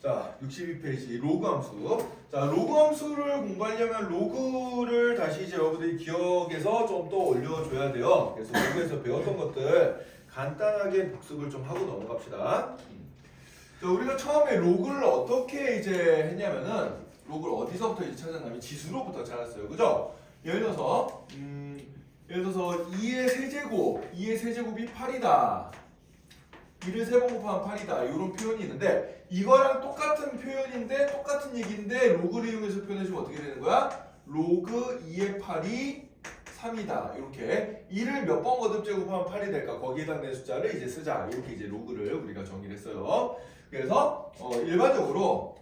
자, 62페이지 로그 함수. 자, 로그 함수를 공부하려면 로그를 다시 이제 여러분들이 기억에서 좀 더 올려줘야 돼요. 그래서 로그에서 배웠던 것들 간단하게 복습을 좀 하고 넘어갑시다. 자, 우리가 처음에 로그를 어떻게 이제 했냐면은 로그를 어디서부터 이제 찾았냐면 지수로부터 찾았어요. 그죠? 예를 들어서 2의 세제곱이 8이다. 2를 3번 곱하면 8이다. 이런 표현이 있는데 이거랑 똑같은 표현인데 똑같은 얘기인데 로그를 이용해서 표현해주면 어떻게 되는 거야? 로그 2의 8이 3이다. 이렇게 2를 몇 번 거듭제곱하면 8이 될까? 거기에 해당되는 숫자를 이제 쓰자. 이렇게 이제 로그를 우리가 정의를 했어요. 그래서 일반적으로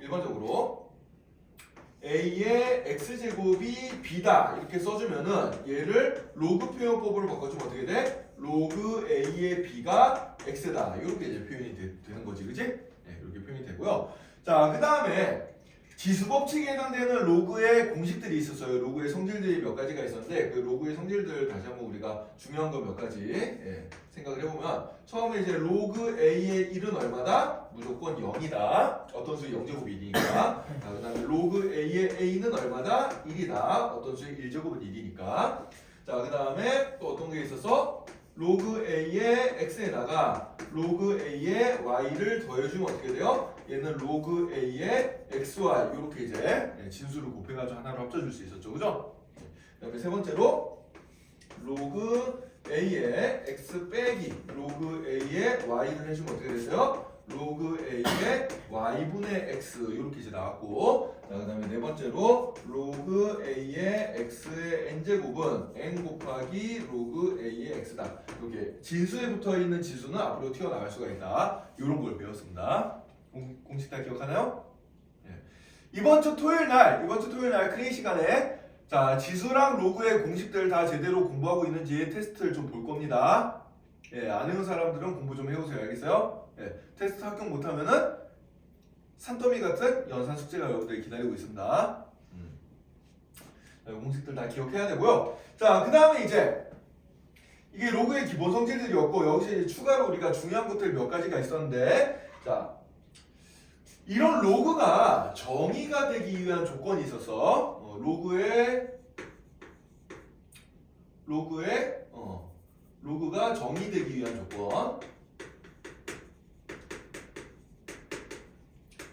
a의 x제곱이 b다 이렇게 써주면은 얘를 로그 표현법으로 바꿔주면 어떻게 돼? 로그 a의 b가 x다 이렇게 이제 표현이 되는 거지, 그지? 네, 이렇게 표현이 되고요. 자, 그 다음에 지수 법칙에 해당되는 로그의 공식들이 있었어요. 로그의 성질들이 몇 가지가 있었는데 그 로그의 성질들 다시 한번 우리가 중요한 거 몇 가지 생각을 해보면 처음에 이제 로그 a의 1은 얼마다? 무조건 0이다. 어떤 수의 0제곱이 1이니까. 자, 그 다음에 로그 a의 a는 얼마다? 1이다. 어떤 수의 1제곱은 1이니까. 자, 그 다음에 또 어떤 게 있어서 로그 a의 x에다가 로그 a의 y를 더해주면 어떻게 돼요? 얘는 로그 a의 xy 이렇게 이제 진수를 곱해가지고 하나로 합쳐줄 수 있었죠, 그죠? 그 다음에 세 번째로 로그 a의 x 빼기 로그 a의 y를 해주면 어떻게 되세요? 로그 a의 y분의 x 이렇게 이제 나왔고, 자, 그 다음에 네 번째로 로그 a의 x의 n제곱은 n 곱하기 로그 a의 x다. 이렇게 진수에 붙어있는 지수는 앞으로 튀어나갈 수가 있다. 이런 걸 배웠습니다. 공식 다 기억하나요? 네. 이번 주 토요일 날 클레이 시간에 자, 지수랑 로그의 공식들 다 제대로 공부하고 있는지 테스트를 좀 볼 겁니다. 예, 안 해온 사람들은 공부 좀 해오세요. 알겠어요? 예, 테스트 합격 못하면은 산더미 같은 연산 숙제가 여러분들 기다리고 있습니다. 자, 공식들 다 기억해야 되고요. 자, 그 다음에 이제 이게 로그의 기본 성질들이었고 여기서 추가로 우리가 중요한 것들 몇 가지가 있었는데, 자, 이런 로그가 정의가 되기 위한 조건이 있어서 로그가 정의되기 위한 조건,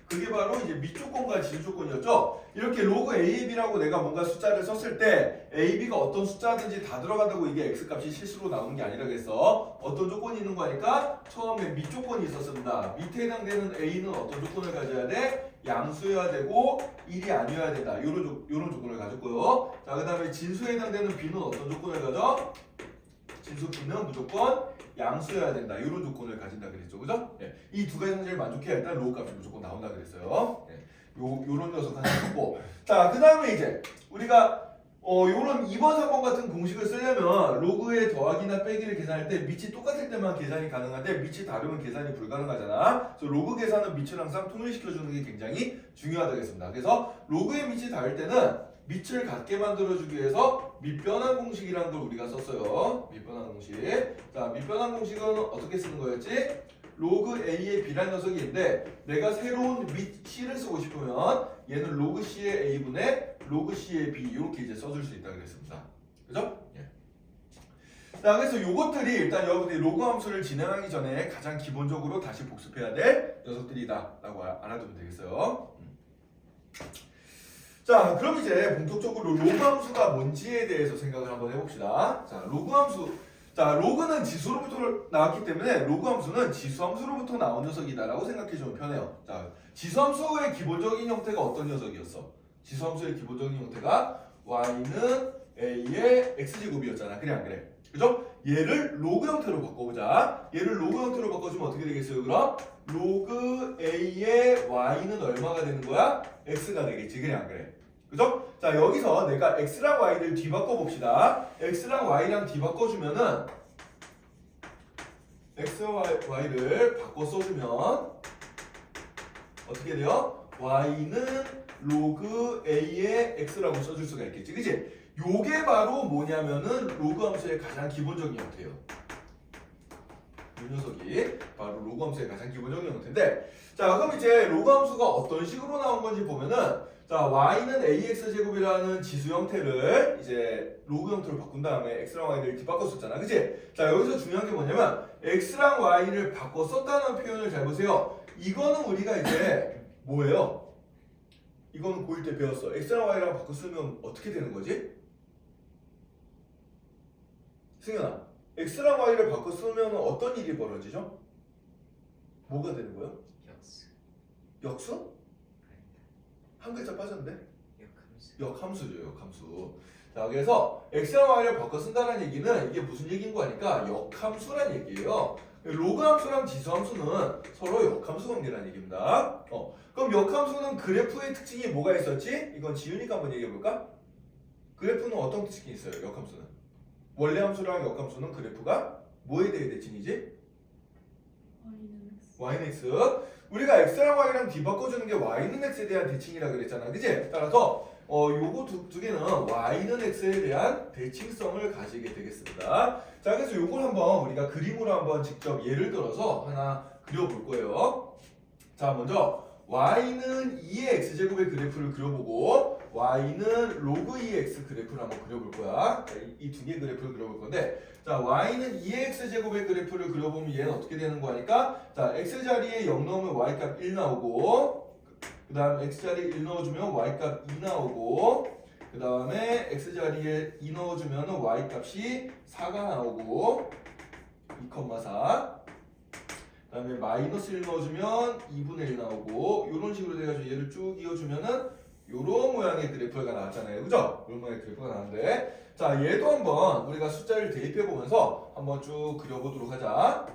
그게 바로 이제 밑조건과 진조건이었죠. 이렇게 로그 a, b라고 내가 뭔가 숫자를 썼을 때 a, b가 어떤 숫자든지 다 들어간다고 이게 x값이 실수로 나오는 게 아니라 그래서 어떤 조건이 있는 거니까 처음에 밑조건이 있었습니다. 밑에 해당되는 a는 어떤 조건을 가져야 돼? 양수여야 되고 1이 아니어야 된다. 요런 조건을 가졌고요. 자, 그 다음에 진수에 해당되는 b는 어떤 조건을 가져? 진수 b는 무조건 양수여야 된다. 이런 조건을 가진다 그랬죠, 그죠? 네. 이 두 가지 성질을 만족해야 일단 로그 값이 무조건 나온다 그랬어요. 네. 요런 녀석 하나 있고, 자, 그 다음에 이제 우리가 요런 2번, 3번 같은 공식을 쓰려면 로그의 더하기나 빼기를 계산할 때 밑이 똑같을 때만 계산이 가능한데 밑이 다르면 계산이 불가능하잖아. 그래서 로그 계산은 밑을 항상 통일시켜주는 게 굉장히 중요하다겠습니다. 그래서 로그의 밑이 다를 때는 밑을 같게 만들어주기 위해서 밑변환 공식이라는 걸 우리가 썼어요. 밑변환 공식. 자, 밑변환 공식은 어떻게 쓰는 거였지? 로그 a의 b라는 녀석이 있는데 내가 새로운 밑 c를 쓰고 싶으면 얘는 로그 c의 a분의 로그 c의 b 이렇게 이제 써줄 수 있다 그랬습니다. 그죠? 예. 자, 그래서 요것들이 일단 여러분들이 로그 함수를 진행하기 전에 가장 기본적으로 다시 복습해야 될 녀석들이다 라고 알아두면 되겠어요. 자, 그럼 이제 본격적으로 로그 함수가 뭔지에 대해서 생각을 한번 해봅시다. 자, 로그 함수. 자, 로그는 지수로부터 나왔기 때문에 로그 함수는 지수 함수로부터 나온 녀석이다라고 생각해주면 편해요. 자, 지수 함수의 기본적인 형태가 어떤 녀석이었어? 지수 함수의 기본적인 형태가 y는 a의 x제곱이었잖아. 그래 안 그래? 그죠? 얘를 로그 형태로 바꿔보자. 얘를 로그 형태로 바꿔주면 어떻게 되겠어요? 그럼 로그 a의 y는 얼마가 되는 거야? x가 되겠지. 그래 안 그래? 그죠? 자, 여기서 내가 x랑 y를 뒤바꿔 봅시다. x랑 y랑 뒤바꿔주면은 x와 y를 바꿔 써주면 어떻게 돼요? y는 로그 a의 x라고 써줄 수가 있겠지. 그치? 요게 바로 뭐냐면은 로그 함수의 가장 기본적인 형태예요. 요 녀석이 바로 로그 함수의 가장 기본적인 형태인데, 자 그럼 이제 로그 함수가 어떤 식으로 나온 건지 보면은, 자 y는 ax 제곱이라는 지수 형태를 이제 로그 형태로 바꾼 다음에 x랑 y를 뒤바꿨었잖아, 그치? 자 여기서 중요한 게 뭐냐면 x랑 y를 바꿔 썼다는 표현을 잘 보세요. 이거는 우리가 이제 뭐예요? 이거는 고1 때 배웠어. x랑 y랑 바꿔 쓰면 어떻게 되는 거지? 승현아, x랑 y를 바꿔 쓰면 어떤 일이 벌어지죠? 뭐가 되는 거예요? 역수. 역수? 한 글자 빠졌는데? 역함수. 역함수죠, 역함수. 자, 그래서 x랑 y를 바꿔 쓴다는 얘기는 이게 무슨 얘기인 거니까 역함수란 얘기예요. 로그 함수랑 지수 함수는 서로 역함수 관계라는 얘기입니다. 그럼 역함수는 그래프의 특징이 뭐가 있었지? 이건 지우니까 한번 얘기해 볼까? 그래프는 어떤 특징이 있어요? 역함수는 원래 함수랑 역함수는 그래프가 뭐에 대해 대칭이지? y는 x. 우리가 x랑 y랑 뒤바꿔주는 게 y는 x에 대한 대칭이라 그랬잖아, 그치? 따라서 요거 두 개는 y는 x에 대한 대칭성을 가지게 되겠습니다. 자, 그래서 요걸 한번 우리가 그림으로 한번 직접 예를 들어서 하나 그려볼 거예요. 자, 먼저 y는 2의 x제곱의 그래프를 그려보고 y는 로그 2의 x 그래프를 한번 그려볼 거야. 이 두 개의 그래프를 그려볼 건데, 자 y는 2의 x제곱의 그래프를 그려보면 얘는 어떻게 되는 거니까, 자 x자리에 0 넣으면 y값 1 나오고, 그 다음 x자리에 1 넣어주면 y값 2 나오고, 그 다음에 x자리에 2 넣어주면 y값이 4가 나오고 2,4, 그 다음에 마이너스 1 넣어주면 2분의 1 나오고, 이런 식으로 돼가지고 얘를 쭉 이어주면은 요런 모양의 그래프가 나왔잖아요, 그죠? 이런 모양의 그래프가 나왔는데, 자 얘도 한번 우리가 숫자를 대입해 보면서 한번 쭉 그려보도록 하자.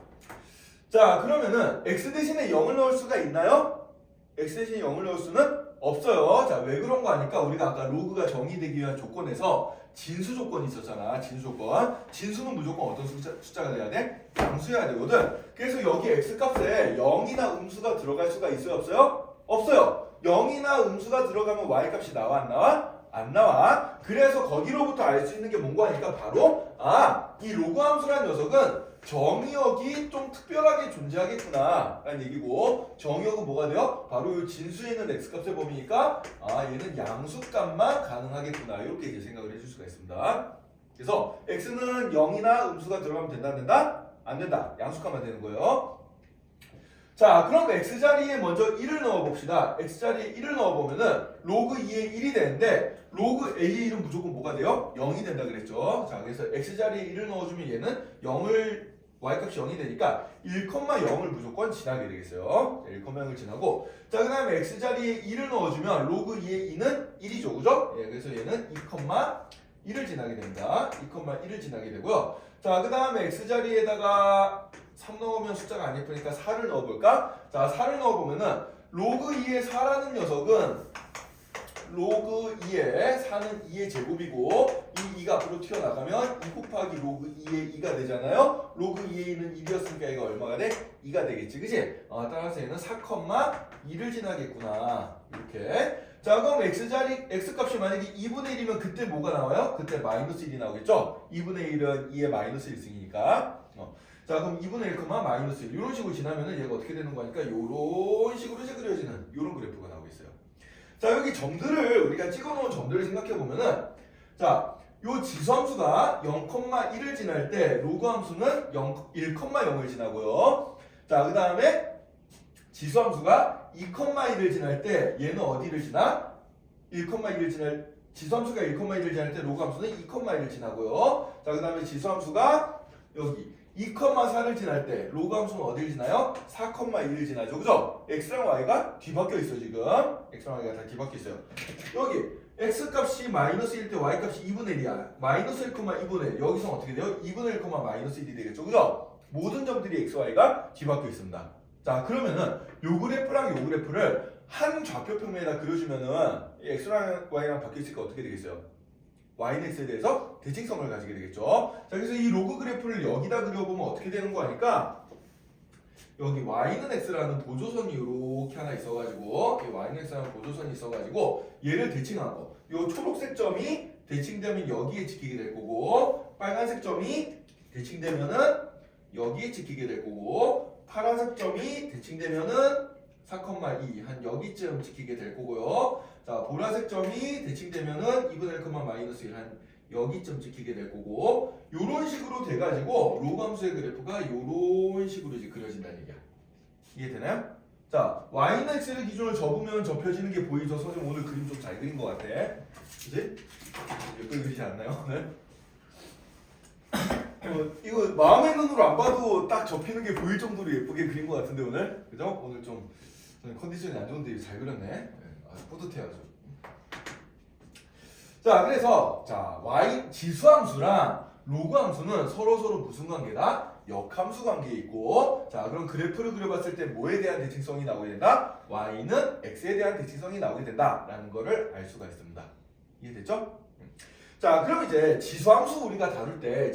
자 그러면은 x 대신에 0을 넣을 수가 있나요? x 대신에 0을 넣을 수는 없어요. 자 왜 그런 거 아니까, 우리가 아까 로그가 정의되기 위한 조건에서 진수 조건이 있었잖아. 진수 조건. 진수는 무조건 어떤 숫자가 돼야 돼? 양수여야 되거든. 그래서 여기 x 값에 0이나 음수가 들어갈 수가 있어요, 없어요? 없어요. 0이나 음수가 들어가면 y 값이 나와, 안 나와? 안 나와. 그래서 거기로부터 알 수 있는 게 뭔가 하니까 바로 이 로그 함수라는 녀석은 정의역이 좀 특별하게 존재하겠구나 라는 얘기고, 정의역은 뭐가 돼요? 바로 이 진수에 있는 x값의 범위니까 얘는 양수값만 가능하겠구나, 이렇게 이제 생각을 해줄 수가 있습니다. 그래서 x는 0이나 음수가 들어가면 된다, 안 된다? 안 된다. 양수값만 되는 거예요. 자 그럼 x자리에 먼저 1을 넣어봅시다. x자리에 1을 넣어보면은 로그 2의 1이 되는데, 로그 a의 1은 무조건 뭐가 돼요? 0이 된다 그랬죠. 자 그래서 x자리에 1을 넣어주면 얘는 0을 y값이 0이 되니까 1,0을 무조건 지나게 되겠어요. 1,0을 지나고, 자 그 다음에 x자리에 2를 넣어주면 로그 2의 2는 1이죠, 그죠? 예, 그래서 얘는 2,1을 지나게 됩니다. 2,1을 지나게 되고요. 자 그 다음에 x자리에다가 3 넣으면 숫자가 안 예쁘니까 4를 넣어볼까? 자 4를 넣어보면은 로그 2의 4라는 녀석은 로그 2의 4는 2의 제곱이고, 이 2가 앞으로 튀어나가면 2 곱하기 로그 2의 2가 되잖아요. 로그 2의 2는 1이었으니까 얘가 얼마가 돼? 2가 되겠지, 그치? 따라서 얘는 4,2를 지나겠구나, 이렇게. 자 그럼 x자리 x값이 만약에 2분의 1이면 그때 뭐가 나와요? 그때 마이너스 1이 나오겠죠? 2분의 1은 2의 마이너스 1승이니까. 자 그럼 2분의 1, 마이너스 1 이런 식으로 지나면은 얘가 어떻게 되는 거니까 이런 식으로 이제 그려지는 이런 그래프가 나오겠어요. 자 여기 점들을 우리가 찍어놓은 점들을 생각해 보면은, 자 요 지수함수가 0,1을 지날 때 로그 함수는 1,0을 지나고요. 자 그 다음에 지수함수가 2,1을 지날 때 얘는 어디를 지나? 1,1을 지날, 지수함수가 1,1을 지날 때 로그 함수는 2,1을 지나고요. 자 그 다음에 지수함수가 여기 2,4를 지날 때 로그 함수는 어디를 지나요? 4,1을 지나죠, 그죠? x랑 y가 뒤바뀌어 있어 지금. x랑 y가 다 뒤바뀌어 있어요. 여기 x 값이 마이너스 1 때 y 값이 2분의 1이야. 마이너스 1, 2분의 1. 여기서 어떻게 돼요? 2분의 1, 마이너스 1이 되겠죠, 그죠? 모든 점들이 x, y가 뒤바뀌어 있습니다. 자 그러면은 요 그래프랑 요 그래프를 한 좌표평면에다 그려주면은 x랑 y랑 바뀌어 있으니까 어떻게 되겠어요? y는 x에 대해서 대칭성을 가지게 되겠죠. 자 그래서 이 로그 그래프를 여기다 그려보면 어떻게 되는 거 아니까, 여기 y는 x라는 보조선이 이렇게 하나 있어가지고, 이 y는 x라는 보조선이 있어가지고 얘를 대칭하고, 요 초록색 점이 대칭되면 여기에 찍히게 될 거고, 빨간색 점이 대칭되면은 여기에 찍히게 될 거고 파란색 점이 대칭되면은 4,2 한 여기쯤 찍히게 될 거고요. 자, 보라색 점이 대칭되면은 2분의 1, 마이너스 1 한 여기쯤 찍히게 될 거고 요런 식으로 돼가지고 로그 함수의 그래프가 요런 식으로 이제 그려진다는 얘기야. 이해되나요? 자, y는 x를 기준으로 접으면 접혀지는 게 보이죠? 선생님 오늘 그림 좀 잘 그린 것 같아. 그지? 예쁘게 그리지 않나요? 네? 이거 마음의 눈으로 안 봐도 딱 접히는 게 보일 정도로 예쁘게 그린 것 같은데 오늘? 그죠? 오늘 좀 컨디션이 안 좋은데 잘 그렸네. 네, 아주 뿌듯해요. 아주. 자, 그래서 자 y 지수함수랑 로그함수는 서로 무슨 관계다? 역함수 관계에 있고 자 그럼 그래프를 그려봤을 때 뭐에 대한 대칭성이 나오게 된다? y는 x에 대한 대칭성이 나오게 된다라는 거를 알 수가 있습니다. 이해됐죠? 자 그럼 이제 지수함수 우리가 다룰 때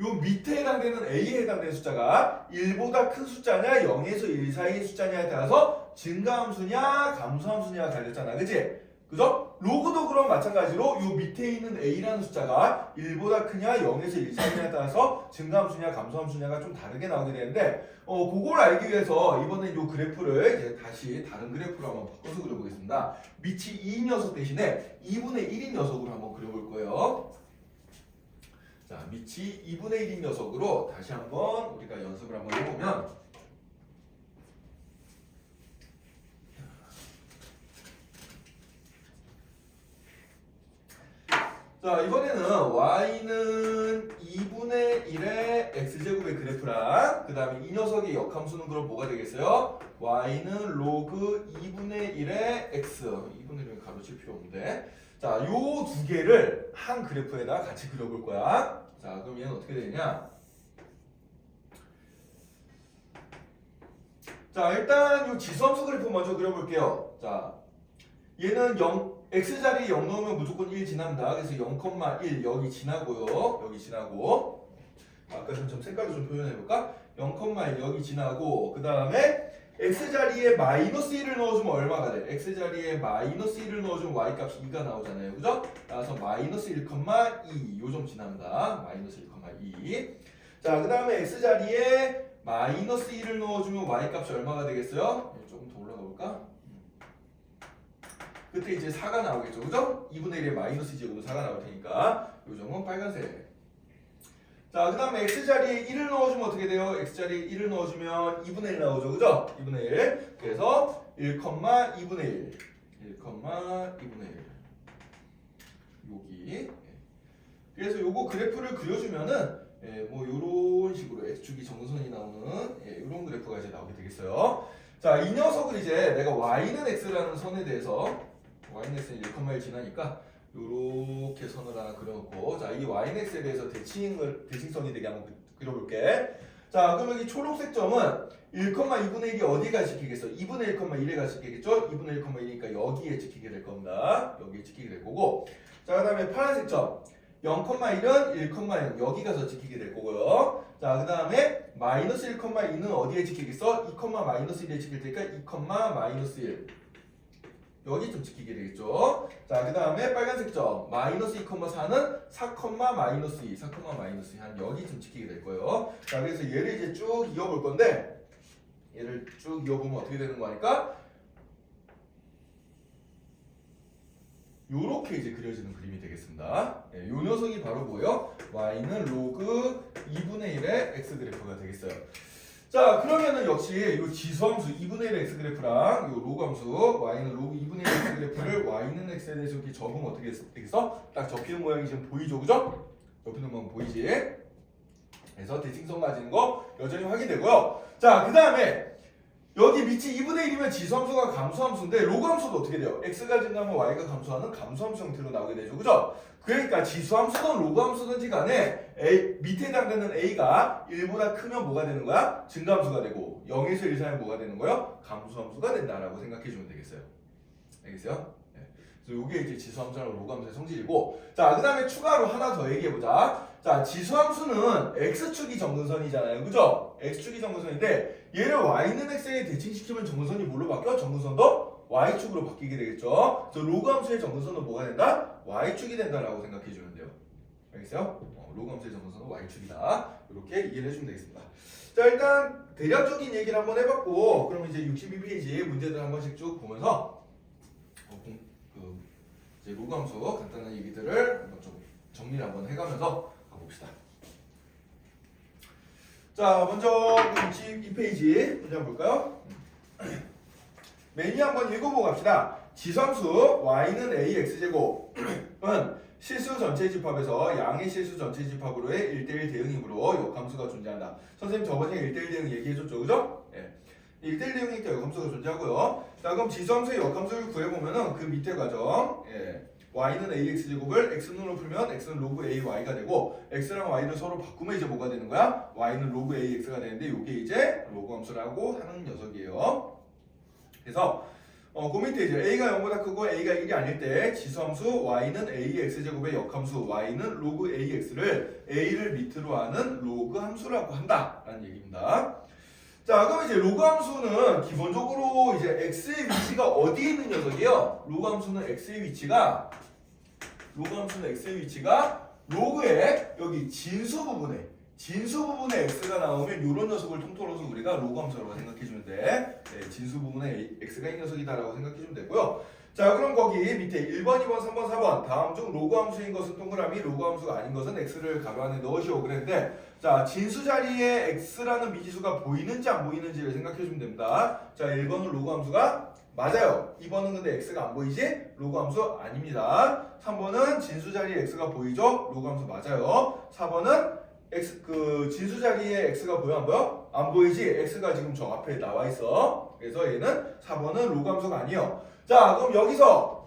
요 밑에 해당되는 a에 해당되는 숫자가 1보다 큰 숫자냐 0에서 1 사이의 숫자냐에 따라서 증가함수냐 감소함수냐가 달렸잖아. 그치? 그죠? 로그도 그럼 마찬가지로 요 밑에 있는 a라는 숫자가 1보다 크냐 0에서 1 사이냐에 따라서 증가함수냐 감소함수냐가 좀 다르게 나오게 되는데 그걸 알기 위해서 이번엔 요 그래프를 이제 다시 다른 그래프로 한번 바꿔서 그려보겠습니다. 밑이 2인 녀석 대신에 2분의 1인 녀석으로 한번 그려볼 거예요. 자, 밑이 2분의 1인 녀석으로 다시 한번 우리가 연습을 한번 해보면 자, 이번에는 y는 2분의 1의 x제곱의 그래프랑 그 다음에 이 녀석의 역함수는 그럼 뭐가 되겠어요? y는 로그 2분의 1의 x 2분의 1은 가로칠 필요 없는데 자, 요 두 개를 한 그래프에다 같이 그려볼 거야. 자, 그럼 얘는 어떻게 되냐? 자, 일단 요 지수함수 그래프 먼저 그려볼게요. 자, 얘는 x자리에 0 넣으면 무조건 1 지납니다. 그래서 0,1 여기 지나고요. 여기 지나고 아까처럼 좀 색깔로 좀 표현해볼까? 0,1 여기 지나고 그 다음에 x자리에 마이너스 1을 넣어주면 얼마가 돼? x자리에 마이너스 1을 넣어주면 y값이 2가 나오잖아요. 그죠? 따라서 마이너스 1,2 요점 지납니다. 마이너스 1,2 자, 그 다음에 x자리에 마이너스 1을 넣어주면 y값이 얼마가 되겠어요? 조금 더 올라가 볼까? 그때 이제 4가 나오겠죠. 그죠? 2분의 1에 마이너스 제곱은 4가 나올 테니까 요 점은 빨간색. 자, 그 다음에 x자리에 1을 넣어주면 어떻게 돼요? x자리에 1을 넣어주면 2분의 1 나오죠. 그죠? 2분의 1. 그래서 1,2분의 1. 1,2분의 1. 여기. 그래서 요거 그래프를 그려주면은 뭐 요런 식으로 x축이 정선이 나오는 요런 그래프가 이제 나오게 되겠어요. 자, 이 녀석을 이제 내가 y는 x라는 선에 대해서 y는 x는 1,1 지나니까 요렇게 선을 하나 그려놓고 자, 이 y는 x에 대해서 대칭성이 되게 한번 그려볼게. 자, 그럼 여기 초록색 점은 1,2분의 1이 어디가 찍히겠어? 2분의 1,1에가 찍히겠죠? 2분의 1,1이니까 여기에 찍히게 될 겁니다. 여기에 찍히게 될 거고 자, 그 다음에 파란색 점 0,1은 1,0 여기 가서 찍히게 될 거고요. 자, 그 다음에 마이너스 1,2는 어디에 찍히겠어? 2, 마이너스 1에 찍힐 테니까 2, 마이너스 1 여기 좀 찍히게 되겠죠. 자, 그 다음에 빨간색 점 마이너스 2,4는 4, 마이너스 2 4, 마이너스 2 한 여기 좀 찍히게 될 거예요. 자, 그래서 얘를 이제 쭉 이어볼 건데 얘를 쭉 이어보면 어떻게 되는 거 아닐까? 요렇게 이제 그려지는 그림이 되겠습니다. 네, 요 녀석이 바로 뭐예요? y는 로그 2분의 1의 x 그래프가 되겠어요. 자, 그러면은 역시 요 지수함수 2분의 1의 x 그래프랑 요 로그 함수 y는 로그 2분의 1의 x 그래프를 y는 x에 대해서 이렇게 접으면 어떻게 되겠어? 딱 접히는 모양이 지금 보이죠, 그죠? 접히는 모양 보이지? 그래서 대칭성 가지는 거 여전히 확인되고요. 자, 그 다음에 여기 밑이 2분의 1이면 지수함수가 감소함수인데 로그함수도 어떻게 돼요? x가 증가하면 y가 감소하는 감소함수 형태로 나오게 되죠. 그죠? 그러니까 지수함수든 로그함수든지 간에 밑에 해당되는 a가 1보다 크면 뭐가 되는 거야? 증가함수가 되고 0에서 1 사이면 뭐가 되는 거예요? 감소함수가 된다라고 생각해 주면 되겠어요. 알겠어요? 네. 그래서 이게 이제 지수함수랑 로그함수의 성질이고 자, 그 다음에 추가로 하나 더 얘기해보자. 자, 지수함수는 x축이 정근선이잖아요. 그죠? x축이 정근선인데 얘를 y는 x에 대칭시키면 정근선이 뭘로 바뀌어? 정근선도 y축으로 바뀌게 되겠죠. 그래서 로그함수의 정근선은 뭐가 된다? y축이 된다라고 생각해 주면 돼요. 알겠어요? 로그 함수의 정선은 y축이다. 이렇게 이해를 해주면 되겠습니다. 자, 일단 대략적인 얘기를 한번 해봤고, 그럼 이제 62페이지 문제들 한 번씩 쭉 보면서 이제 로그 함수 간단한 얘기들을 한번 좀 정리를 한번 해가면서 가봅시다. 자, 먼저 62페이지 문제 한번 볼까요? 메뉴 한번 읽어보고 갑시다. 지성수 y는 ax제곱은 실수 전체 집합에서 양의 실수 전체 집합으로의 1대1 대응이므로 역함수가 존재한다. 선생님 저번에 1대1 대응 얘기해줬죠, 그죠? 예. 1대1 대응이니까 역함수가 존재하고요. 자, 그럼 지수함수의 역함수를 구해보면은 그 밑에 과정, 예. y는 ax제곱을 x는으로 풀면 x는 로그 ay가 되고, x랑 y를 서로 바꾸면 이제 뭐가 되는 거야? y는 로그 ax가 되는데 이게 이제 로그 함수라고 하는 녀석이에요. 그래서 그 밑에 이제 a가 0보다 크고 a가 1이 아닐 때 지수함수 y는 ax제곱의 역함수 y는 로그 ax를 a를 밑으로 하는 로그 함수라고 한다라는 얘기입니다. 자, 그럼 이제 로그 함수는 기본적으로 이제 x의 위치가 어디에 있는 녀석이에요? 로그 함수는 x의 위치가 로그의 여기 진수 부분에 x가 나오면 이런 녀석을 통틀어서 우리가 로그 함수라고 생각해주면 돼. 네, 진수 부분에 x가 이 녀석이다라고 생각해주면 되고요. 자, 그럼 거기 밑에 1번, 2번, 3번, 4번 다음 중 로그 함수인 것은 동그라미, 로그 함수가 아닌 것은 x를 가로 안에 넣으시오 그랬는데, 자, 진수 자리에 x라는 미지수가 보이는지 안 보이는지를 생각해주면 됩니다. 자, 1번은 로그 함수가 맞아요. 2번은 근데 x가 안 보이지? 로그 함수 아닙니다. 3번은 진수 자리에 x가 보이죠? 로그 함수 맞아요. 4번은 진수 자리에 x가 보여 안 보여? 안 보이지? x가 지금 저 앞에 나와 있어. 그래서 얘는 4번은 로그 함수가 아니에요. 자, 그럼 여기서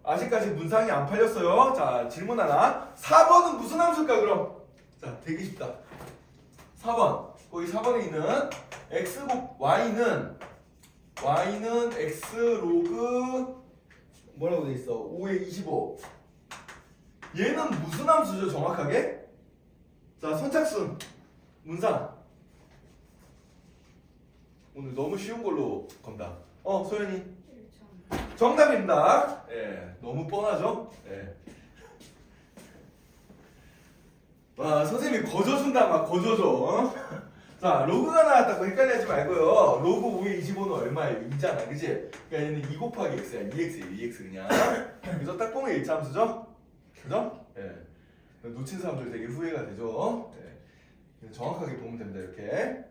아직까지 문상이 안 팔렸어요. 자, 질문 하나. 4번은 무슨 함수일까 그럼? 자, 되게 쉽다. 4번. 거기 4번에 있는 y는 x 로그 뭐라고 돼 있어? 5에 25. 얘는 무슨 함수죠, 정확하게? 자, 선착순, 문상. 오늘 너무 쉬운 걸로 건다. 소연이. 정답입니다. 예, 너무 뻔하죠? 예. 와, 선생님이 거저준다, 막 거저줘. 자, 로그가 나왔다고 헷갈리지 말고요. 로그 5에 25는 얼마예요? 2잖아, 그치? 그러니까 얘는 2 곱하기 x야. 2x예요, 2x 그냥. 그래서 딱 보면 일차함수죠? 그죠? 예. 놓친 사람들 되게 후회가 되죠. 예. 정확하게 보면 됩니다. 이렇게.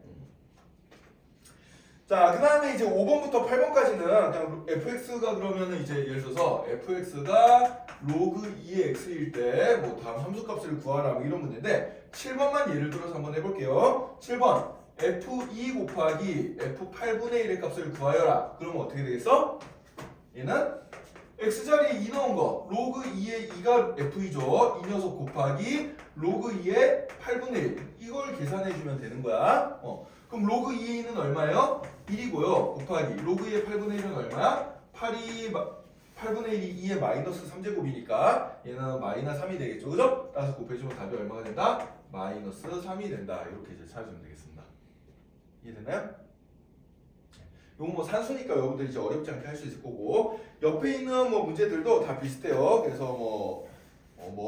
자, 그 다음에 이제 5번부터 8번까지는 그냥 fx가 그러면은 이제 예를 들어서 fx가 로그 2의 x일 때 뭐 다음 함수값을 구하라 뭐 이런 문제인데 7번만 예를 들어서 한번 해볼게요. 7번 f2 곱하기 f8분의 1의 값을 구하여라. 그러면 어떻게 되겠어? 얘는 x자리에 2 넣은 거 로그 2의 2가 f이죠. 이 녀석 곱하기 로그 2의 8분의 1 이걸 계산해주면 되는 거야. 그럼 로그 2의 2는 얼마예요? 1이고요. 곱하기 로그 2의 8분의 1은 얼마야? 8분의 1이 2의 마이너스 3제곱이니까 얘는 마이너스 3이 되겠죠. 그죠? 따라서 곱해주면 답이 얼마가 된다? 마이너스 3이 된다. 이렇게 이제 찾아주면 되겠습니다. 이해됐나요? 요거 뭐 산수니까 여러분들이 이제 어렵지 않게 할 수 있을 거고 옆에 있는 뭐 문제들도 다 비슷해요. 그래서 뭐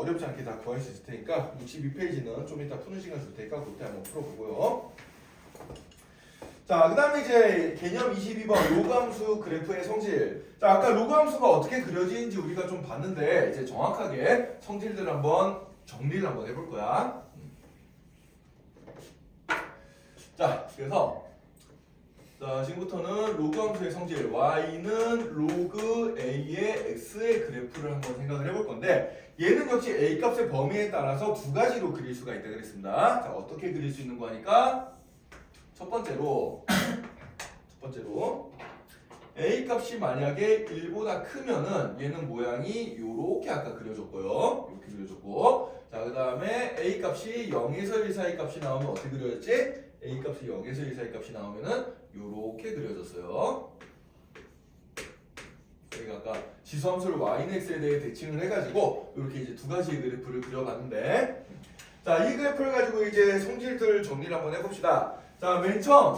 어렵지 않게 다 구할 수 있을 테니까 62페이지는 좀 이따 푸는 시간 줄 테니까 그때 한번 풀어보고요. 자, 그 다음에 이제 개념 22번 로그함수 그래프의 성질. 자, 아까 로그함수가 어떻게 그려지는지 우리가 좀 봤는데 이제 정확하게 성질들 한번 정리를 한번 해볼 거야. 자, 그래서 자, 지금부터는 로그함수의 성질 y는 로그 a의 x의 그래프를 한번 생각을 해볼 건데 얘는 역시 a 값의 범위에 따라서 두 가지로 그릴 수가 있다 그랬습니다. 자, 어떻게 그릴 수 있는 거 하니까 첫 번째로 a 값이 만약에 1보다 크면은 얘는 모양이 요렇게 아까 그려졌고요. 이렇게 그려졌고 자, 그 다음에 a 값이 0에서 1 사이 값이 나오면 어떻게 그려졌지? a 값이 0에서 1 사이 값이 나오면은 요렇게 그려졌어요. 저희가 아까 지수함수를 y는 x에 대해 대칭을 해가지고 이렇게 이제 두 가지의 그래프를 그려봤는데 자, 이 그래프를 가지고 이제 성질들 정리를 한번 해봅시다. 자, 맨 처음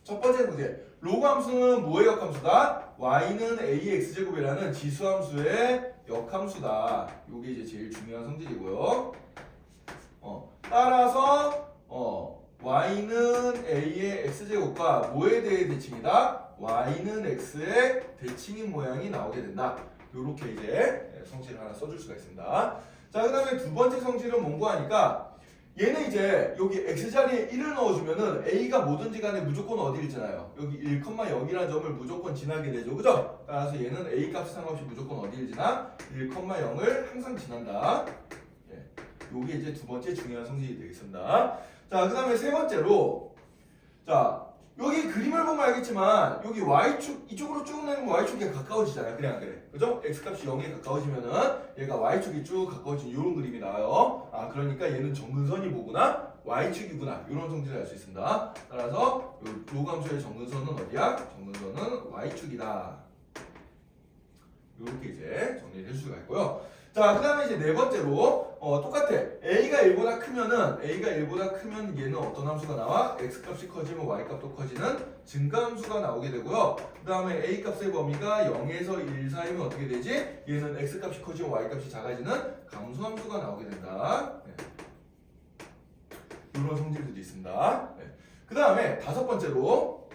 첫 번째 문제 로그 함수는 뭐의 역함수다? y는 a의 x제곱이라는 지수함수의 역함수다. 요게 이제 제일 중요한 성질이고요. 따라서 y는 a의 x제곱과 뭐에 대해 대칭이다? y는 x의 대칭인 모양이 나오게 된다. 요렇게 이제 성질을 하나 써줄 수가 있습니다. 자, 그 다음에 두 번째 성질은 뭔고 하니까 얘는 이제 여기 x자리에 1을 넣어주면은 a가 뭐든지 간에 무조건 어디를 지나요? 여기 1,0이라는 점을 무조건 지나게 되죠. 그죠? 따라서 얘는 a 값이 상관없이 무조건 어디를 지나? 1,0을 항상 지난다. 요게 이제 두 번째 중요한 성질이 되겠습니다. 자, 그 다음에 세 번째로, 자, 여기 그림을 보면 알겠지만, 여기 y축, 이쪽으로 쭉 내면 y축에 가까워지잖아요. 그래, 안 그래? 그죠? x값이 0에 가까워지면은 얘가 y축이 쭉 가까워진 이런 그림이 나와요. 아, 그러니까 얘는 정근선이 뭐구나? y축이구나. 이런 성질을 알 수 있습니다. 따라서 요 로감수의 정근선은 어디야? 정근선은 y축이다. 이렇게 이제 정리를 해줄 수가 있고요. 자, 그 다음에 이제 네 번째로 똑같아. a가 1보다 크면은 얘는 어떤 함수가 나와? x값이 커지면 y값도 커지는 증가함수가 나오게 되고요. 그 다음에 a값의 범위가 0에서 1 사이면 어떻게 되지? 얘는 x값이 커지면 y값이 작아지는 감소함수가 나오게 된다. 네. 이런 성질들도 있습니다. 네. 그 다음에 다섯 번째로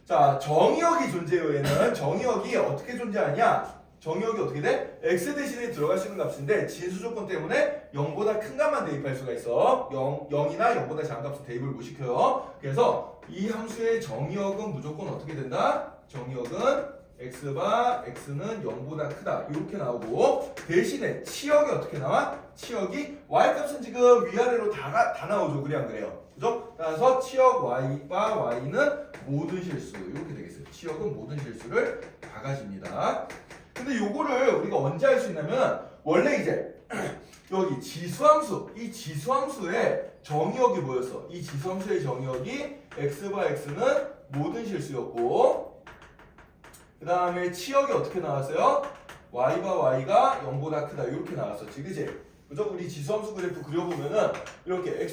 자, 정의역이 존재해요. 얘는 정의역이 어떻게 존재하냐? 정의역이 어떻게 돼? x 대신에 들어갈 수 있는 값인데 진수 조건 때문에 0보다 큰 값만 대입할 수가 있어. 0이나 0보다 작은 값은 대입을 못 시켜요. 그래서 이 함수의 정의역은 무조건 어떻게 된다? 정의역은 x는 0보다 크다. 이렇게 나오고 대신에 치역이 어떻게 나와? 치역이 y값은 지금 위아래로 다 나오죠. 그래 안 그래요? 그죠? 따라서 치역 y와 y는 모든 실수 이렇게 되겠어요. 치역은 모든 실수를 다 가집니다. 근데 요거를 우리가 언제 할 수 있냐면 원래 이제 여기 지수함수 이 지수함수의 정의역이 뭐였어? 이 지수함수의 정의역이 x와 x는 모든 실수였고 그 다음에 치역이 어떻게 나왔어요? y와 y가 0보다 크다 이렇게 나왔었지 그치? 그죠? 우리 지수함수 그래프 그려보면은 이렇게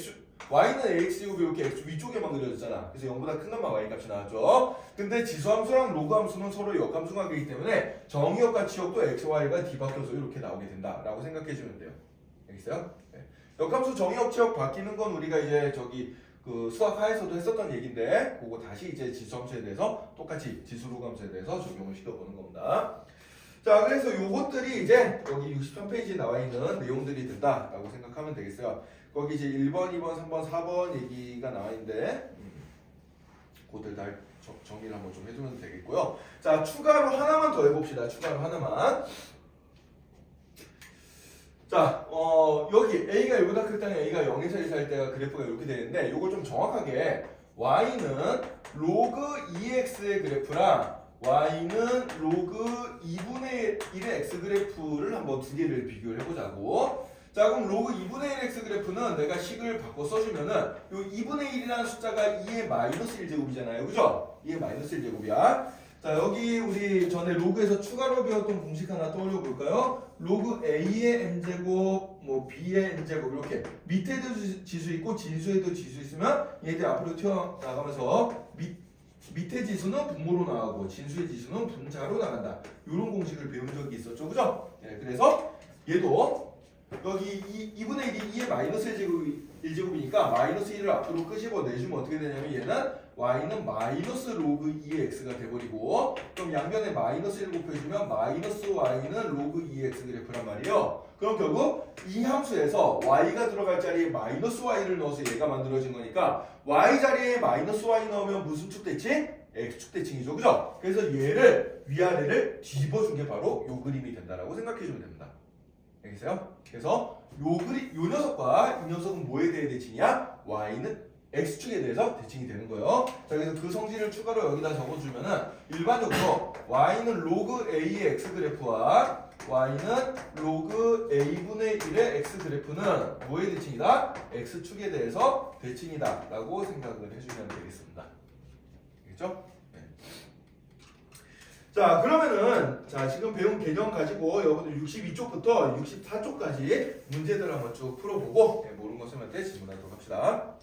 y는 ax제곱이 이렇게 x 위쪽에만 그려졌잖아. 그래서 0보다 큰 것만 y값이 나왔죠. 근데 지수함수랑 로그함수는 서로 역함수관계이기 때문에 정의역과 치역도 x, y가 뒤바뀌어서 이렇게 나오게 된다라고 생각해주면 돼요. 알겠어요? 네. 역함수 정의역, 치역 바뀌는 건 우리가 이제 저기 그 수학 하에서도 했었던 얘기인데 그거 다시 이제 지수함수에 대해서 똑같이 지수로그함수에 대해서 적용을 시켜보는 겁니다. 자, 그래서 요것들이 이제 여기 63페이지에 나와 있는 내용들이 된다라고 생각하면 되겠어요. 거기 이제 1번, 2번, 3번, 4번 얘기가 나와 있는데 그것들 다 정리를 한번 좀 해주면 되겠고요. 자, 추가로 하나만 더 해봅시다. 추가로 하나만. 자, 여기 A가 1보다 클 때는 A가 0에서 1 사이 때가 그래프가 이렇게 되는데 이걸 좀 정확하게 Y는 로그 2x의 그래프랑 Y는 로그 2분의 1의 x 그래프를 한번 두 개를 비교를 해보자고. 자, 그럼 로그 2분의 1 x 그래프는 내가 식을 바꿔 써주면은 요 2분의 1이라는 숫자가 2의 마이너스 1제곱이잖아요. 그죠? 2의 마이너스 1제곱이야. 자, 여기 우리 전에 로그에서 추가로 배웠던 공식 하나 떠올려 볼까요? 로그 a의 n제곱, 뭐 b의 n제곱 이렇게 밑에도 지수 있고 진수에도 지수 있으면 얘들 앞으로 튀어나가면서 밑에 지수는 분모로 나가고 진수의 지수는 분자로 나간다. 이런 공식을 배운 적이 있었죠. 그죠? 네, 그래서 얘도 여기 2분의 1이 2의 마이너스 1제곱이니까 마이너스 1을 앞으로 끄집어 내주면 어떻게 되냐면 얘는 y는 마이너스 로그 2의 x가 돼버리고 그럼 양변에 마이너스 1 곱해주면 마이너스 y는 로그 2의 x 그래프란 말이에요. 그럼 결국 이 함수에서 y가 들어갈 자리에 마이너스 y를 넣어서 얘가 만들어진 거니까 y 자리에 마이너스 y 넣으면 무슨 축 대칭? x축 대칭이죠. 그죠? 그래서 얘를 위아래를 뒤집어준 게 바로 요 그림이 된다라고 생각해주면 됩니다. 알겠어요? 그래서 요 녀석과 이 녀석은 뭐에 대해 대칭이야? y는 x축에 대해서 대칭이 되는 거예요. 자, 그래서 그 성질을 추가로 여기다 적어주면은 일반적으로 y는 로그 a의 x 그래프와 y는 로그 a분의 1의 x 그래프는 뭐에 대칭이다? x축에 대해서 대칭이다 라고 생각을 해주면 되겠습니다. 알겠죠? 네. 자, 그러면은 자 지금 배운 개념 가지고 여러분들 62쪽부터 64쪽까지 문제들 한번 쭉 풀어보고 모르는 거 쌤한테 질문하도록 합시다.